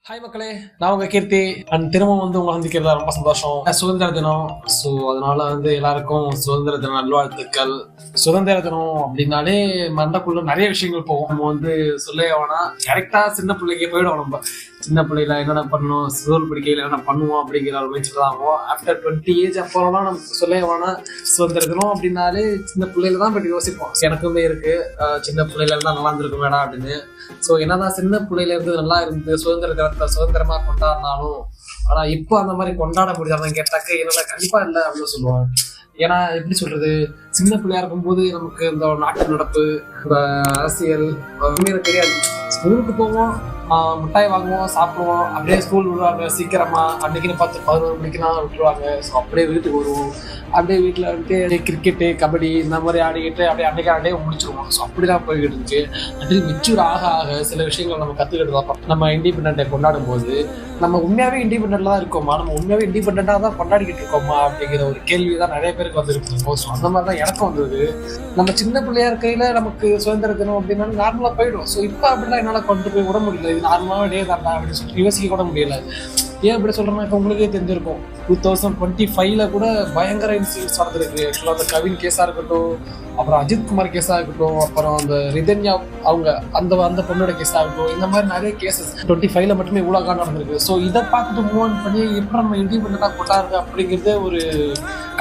Hi மக்களே, நான் உங்க கீர்த்தி அண்ட் திரும்பவும் உங்களை சந்திக்கிறதா ரொம்ப சந்தோஷம். சுதந்திர தினம். ஸோ அதனால எல்லாருக்கும் சுதந்திர தின நல்வாழ்த்துக்கள். சுதந்திர தினம் அப்படின்னாலே மண்டக்குள்ள நிறைய விஷயங்கள் போகும். நம்ம சொல்ல வேணா கரெக்டா சின்ன பிள்ளைக்கு போயிடும். நம்ம சின்ன பிள்ளைல என்னென்ன பண்ணணும், ஸ்கூல் படிக்கையில என்ன பண்ணுவோம் அப்படிங்கிற ஒரு மைண்ட் தான் ஆகும். ஆஃப்டர் 20 ஏஜ் அப்புறம்லாம் நமக்கு சொல்ல வேணா சுதந்திர தினம் அப்படின்னாலே சின்ன பிள்ளைல தான் போய் யோசிப்போம். எனக்குமே இருக்கு, சின்ன பிள்ளைல இருந்தா நல்லா இருந்திருக்கும் வேணா அப்படின்னு. ஸோ என்னதான் சின்ன பிள்ளையில இருந்து நல்லா இருந்து சுதந்திர தினத்தை சுதந்திரமா கொண்டாடினாலும் ஆனா இப்போ அந்த மாதிரி கொண்டாட முடியாதான் கேட்டாக்க என்னென்ன கண்டிப்பா இல்லை அப்படின்னு சொல்லுவாங்க. ஏன்னா எப்படி சொல்றது, சின்ன பிள்ளையா இருக்கும்போது நமக்கு இந்த நாட்டு நடப்பு, இந்த அரசியல் தெரியாது. ஸ்கூலுக்கு போவோம், மிட்டாய் வாங்குவோம், சாப்பிடுவோம், அப்படியே ஸ்கூல் விடுவாங்க சீக்கிரமா. அன்னைக்குன்னு பார்த்து 11 மணிக்குலாம் விட்டுருவாங்க. ஸோ அப்படியே வீட்டுக்கு வருவோம். அப்படியே வீட்டில் வந்துட்டு கிரிக்கெட்டு, கபடி இந்த மாதிரி ஆடிக்கிட்டு அப்படியே அன்னைக்கு முடிச்சிருவோம். ஸோ அப்படிலாம் போய்கிட்டு இருந்துச்சு. அதில் மெச்சூர் ஆக ஆக சில விஷயங்கள் நம்ம கற்றுக்கிட்டு தான் நம்ம இண்டிபெண்டன்ட் டே கொண்டாடும் போது நம்ம உண்மையாவே இண்டிபெண்டன்ட்ல தான் இருக்கோமா, நம்ம உண்மையாவே இண்டிபெண்டா தான் கொண்டாடிக்கிட்டு இருக்கோமா அப்படிங்கிற ஒரு கேள்வி தான் நிறைய பேருக்கு வந்துருக்கு. ஸோ அந்த மாதிரி தான் எனக்கும் வந்தது. நம்ம சின்ன பிள்ளையா இருக்கையில நமக்கு சுதந்திர தினம் அப்படின்னா நார்மலா போயிடும். ஸோ இப்போ அப்படிலாம் என்னால் கொண்டு போய் விட முடியல. இது நார்மலாக டே தாண்டா அப்படின்னு சொல்லிட்டு யோசிக்க கூட முடியல. ஏன் இப்படி சொல்றேன்னா, இப்போ உங்களுக்கே தெரிஞ்சிருக்கும் 2025 கூட பயங்கர இன்சிடென்ட்ஸ் நடந்திருக்கு. ஆக்சுவலாக அந்த கவின் கேஸா இருக்கட்டும், அப்புறம் அஜித் குமார் கேஸா இருக்கட்டும், அப்புறம் அந்த ரிதன்யா அவங்க அந்த பொண்ணோட கேஸா இருக்கட்டும், இந்த மாதிரி நிறைய கேசஸ் 25 மட்டுமே இவ்வளோ நடந்திருக்கு. ஸோ இதை பார்த்துட்டு மூவ் ஆன் பண்ணி எப்படி நம்ம இண்டிபெண்டா கொண்டாடுறது அப்படிங்கிறது ஒரு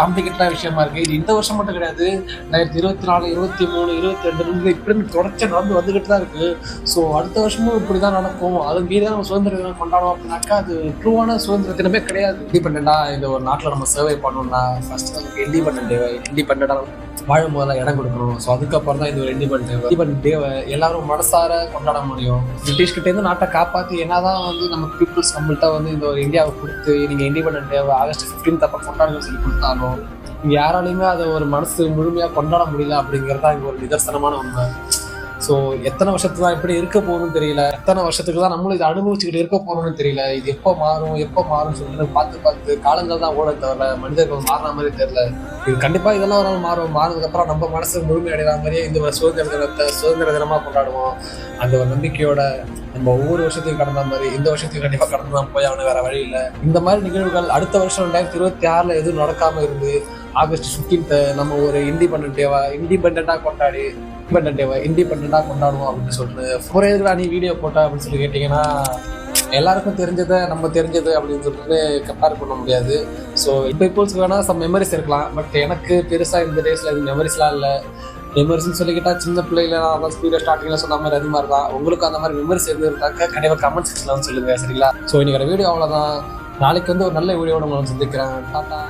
காம்ப்ளிகேட்டடான விஷயமா இருக்கு. இது இந்த வருஷம் மட்டும் கிடையாது, 2024, 23, 22 இப்படி தொடர்ச்சி வந்துகிட்டு தான் இருக்கு. ஸோ அடுத்த வருஷமும் இப்படிதான் நடக்கும். அது மீறி நம்ம சுதந்திர தினம் கொண்டாடுவோம் அப்படின்னாக்கா அது ட்ரூவான சுதந்திர தினமே கிடையாது. இண்டிபெண்டா இந்த ஒரு நாட்டில் நம்ம சர்வை பண்ணணும்னா ஃபர்ஸ்ட் நமக்கு இண்டிபெண்டா வாழும் போதெல்லாம் இடம் கொடுக்கணும். ஸோ அதுக்கப்புறம் தான் இது ஒரு இண்டிபெண்டன்ட் டேவை எல்லாரும் மனசார கொண்டாட முடியும். பிரிட்டிஷ் கிட்டே இருந்து நாட்டை காப்பாற்றி என்னதான் நம்ம பீப்புள்ஸ் நம்மள்கிட்ட இந்த ஒரு இந்தியாவை கொடுத்து நீங்கள் இண்டிபெண்டன்ட் டேவை August 15 அப்போ கொண்டாடுங்க சொல்லி கொடுத்தாலும் இங்கே யாராலையுமே அதை ஒரு மனசு முழுமையாக கொண்டாட முடியல அப்படிங்கிறது தான் இங்கே ஒரு நிதர்சனமான உண்மை. ஸோ எத்தனை வருஷத்துக்கு தான் எப்படி இருக்க போகணும்னு தெரியல, எத்தனை வருஷத்துக்கு தான் நம்மளும் இதை அனுபவிச்சுக்கிட்டு இருக்க போகணும்னு தெரியல. இது எப்போ மாறும் சொல்லிட்டு பார்த்து காலங்கள் தான் ஓட தவிர மனிதர்கள் மாறின மாதிரி தெரியல. இது கண்டிப்பாக இதெல்லாம் ஒரு நாள் மாறுனதுக்கப்புறம் நம்ம மனசு முழுமையடைகிற மாதிரியே இந்த சுதந்திர தினமாக கொண்டாடுவோம். அந்த ஒரு நம்பிக்கையோட நம்ம ஒவ்வொரு வருஷத்தையும் கடந்த மாதிரி இந்த வருஷத்தையும் கண்டிப்பாக கடந்து தான் போய் அவனு வேற வழி இல்லை. இந்த மாதிரி நிகழ்வுகள் அடுத்த வருஷம் 2026 எதுவும் நடக்காம இருந்து August 15 நம்ம ஒரு இண்டிபெண்டா கொண்டாடுவோம் அப்படின்னு சொல்லிட்டு ஒரே நீ வீடியோ போட்டா அப்படின்னு சொல்லி கேட்டீங்கன்னா எல்லாருக்கும் தெரிஞ்சதை நம்ம தெரிஞ்சது அப்படின்னு சொல்லிட்டு கம்பேர் பண்ண முடியாது. ஸோ பீப்புள்ஸ்க்கு வேணா சம் மெமரிஸ் இருக்கலாம், பட் எனக்கு பெருசா இந்த டேஸ்ல இது மெமரிஸ்லாம் இல்லை. மெமரிஸ்ன்னு சொல்லிக்கிட்டா சின்ன பிள்ளைல அதான் ஸ்பீடாக ஸ்டார்டிங்ல சொன்ன மாதிரி அது மாதிரி தான். உங்களுக்கு அந்த மாதிரி மெமரிஸ் எது இருந்தாக்க கண்டிப்பாக கமெண்ட் செக்ஷன்ல சொல்லுங்க, சரிங்களா? ஸோ இன்னைக்கு வீடியோ அவ்வளோதான். நாளைக்கு ஒரு நல்ல வீடியோட உங்களை சந்திக்கிறேன். டாடா.